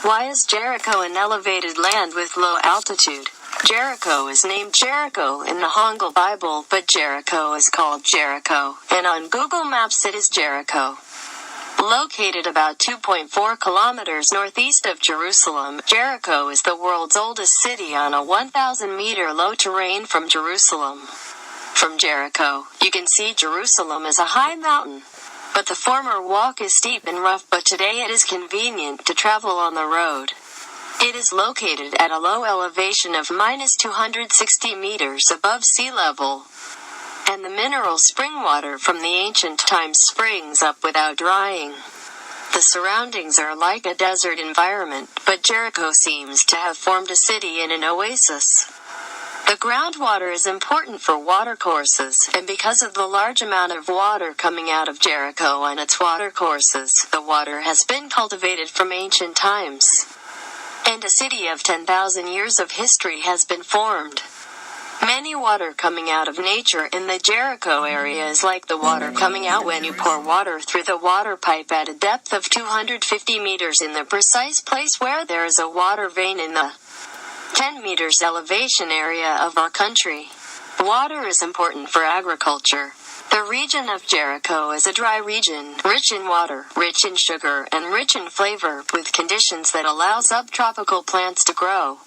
Why is Jericho an elevated land with low altitude? Jericho is named Jericho in the Hangul Bible, but Jericho is called Jericho, and on Google Maps it is Jericho. Located about 2.4 kilometers northeast of Jerusalem, Jericho is the world's oldest city on a 1,000-meter low terrain from Jerusalem. From Jericho, you can see Jerusalem as a high mountain. But the former walk is steep and rough, but today it is convenient to travel on the road. It is located at a low elevation of -260 meters above sea level. And the mineral spring water from the ancient times springs up without drying. The surroundings are like a desert environment, but Jericho seems to have formed a city in an oasis. The groundwater is important for watercourses, and because of the large amount of water coming out of Jericho and its watercourses, the water has been cultivated from ancient times. And a city of 10,000 years of history has been formed. Many water coming out of nature in the Jericho area is like the water coming out when you pour water through the water pipe at a depth of 250 meters in the precise place where there is a water vein in the 10 meters elevation area of our country. Water is important for agriculture. The region of Jericho is a dry region, rich in water, rich in sugar, and rich in flavor, with conditions that allow subtropical plants to grow.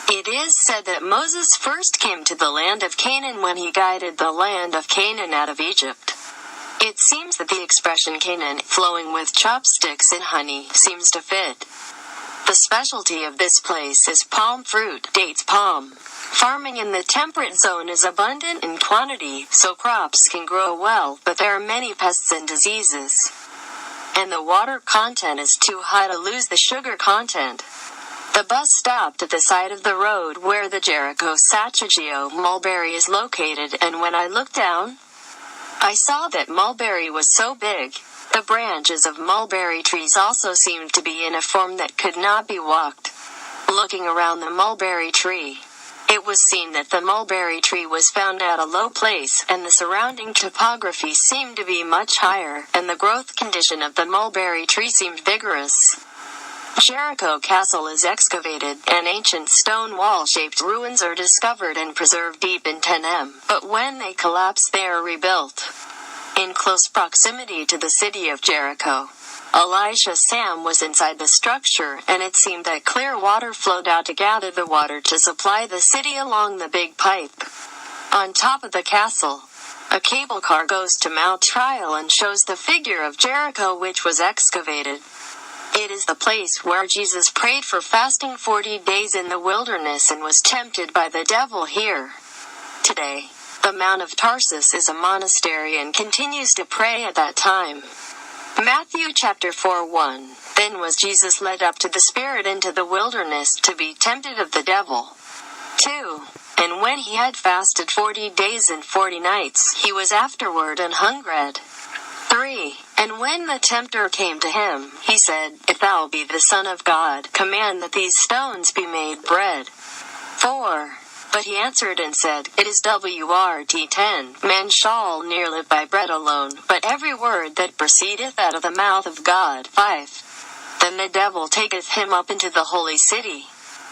It is said that Moses first came to the land of Canaan when he guided the land of Canaan out of Egypt. It seems that the expression Canaan, flowing with chopsticks and honey, seems to fit. The specialty of this place is palm fruit, dates palm. Farming in the temperate zone is abundant in quantity, so crops can grow well, but there are many pests and diseases. And the water content is too high to lose the sugar content. The bus stopped at the side of the road where the Jericho Sacageo mulberry is located, and when I looked down, I saw that mulberry was so big. The branches of mulberry trees also seemed to be in a form that could not be walked. Looking around the mulberry tree, it was seen that the mulberry tree was found at a low place, and the surrounding topography seemed to be much higher, and the growth condition of the mulberry tree seemed vigorous. Jericho Castle is excavated, and ancient stone wall-shaped ruins are discovered and preserved deep in 10 but when they collapse they are rebuilt. In close proximity to the city of Jericho, Elisha Sam was inside the structure, and it seemed that clear water flowed out to gather the water to supply the city along the big pipe. On top of the castle, a cable car goes to Mount Trial and shows the figure of Jericho which was excavated. It is the place where Jesus prayed for fasting 40 days in the wilderness and was tempted by the devil here. Today, the Mount of Tarsus is a monastery and continues to pray at that time. Matthew chapter 4:1. Then was Jesus led up to the Spirit into the wilderness to be tempted of the devil. 2. And when he had fasted 40 days and 40 nights, he was afterward an hungered. 3. And when the tempter came to him, he said, If thou be the Son of God, command that these stones be made bread. 4. But he answered and said, It is Wrt 10. Man shall ne'er live by bread alone, but every word that proceedeth out of the mouth of God. 5. Then the devil taketh him up into the holy city,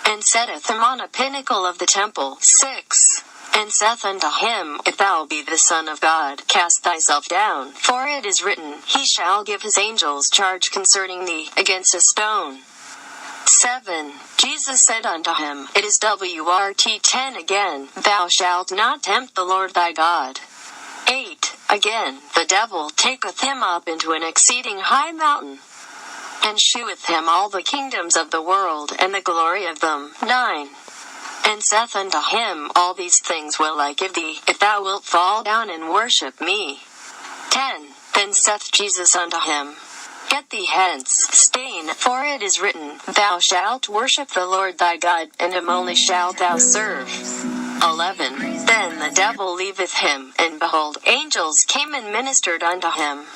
and setteth him on a pinnacle of the temple. 6. And saith unto him, If thou be the Son of God, cast thyself down, for it is written, He shall give his angels charge concerning thee against a stone. 7. Jesus said unto him, It is Wrt 10 again, Thou shalt not tempt the Lord thy God. 8. Again, the devil taketh him up into an exceeding high mountain, and sheweth him all the kingdoms of the world, and the glory of them. 9. And saith unto him, All these things will I give thee, if thou wilt fall down and worship me. 10. Then saith Jesus unto him, Get thee hence, Satan, for it is written, Thou shalt worship the Lord thy God, and him only shalt thou serve. 11. Then the devil leaveth him, and behold, angels came and ministered unto him.